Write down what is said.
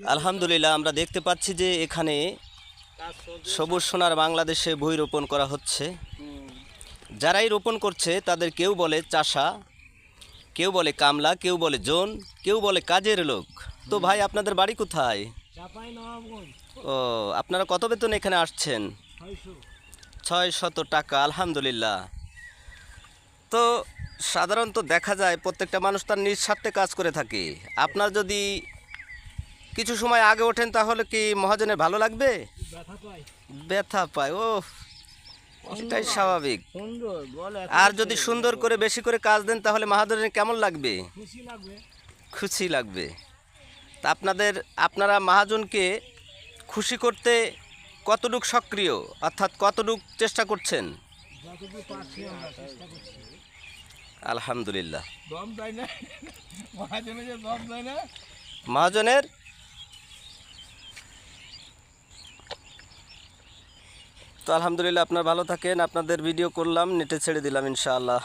আলহামদুলিল্লাহ আমরা দেখতে পাচ্ছি যে এখানে সবুজ সোনার বাংলাদেশে ভুঁই রোপণ করা হচ্ছে। যারাই রোপণ করছে তাদের কেউ বলে চাষা, কেউ বলে কামলা, কেউ বলে জোন, কেউ বলে কাজের লোক। তো ভাই আপনাদের বাড়ি কোথায়? ও, আপনারা কত বেতন এখানে আসছেন? 600 টাকা। আলহামদুলিল্লাহ। তো সাধারণত দেখা যায় প্রত্যেকটা মানুষ তার নিজ স্বার্থে কাজ করে থাকে। আপনার যদি কিছু সময় আগে ওঠেন তাহলে কি মহাজনের ভালো লাগবে? ব্যথা পায়। ও, এটাই স্বাভাবিক। আর যদি সুন্দর করে বেশি করে কাজ দেন তাহলে মহাজনের কেমন লাগবে? খুশি লাগবে। তা আপনারা মহাজনকে খুশি করতে কতটুক সক্রিয়, অর্থাৎ কতটুক চেষ্টা করছেন? আলহামদুলিল্লাহ। মহাজনের তো আলহামদুলিল্লাহ। আপনার ভালো থাকেন। আপনাদের ভিডিও করলাম, নেটে ছেড়ে দিলাম ইনশাআল্লাহ।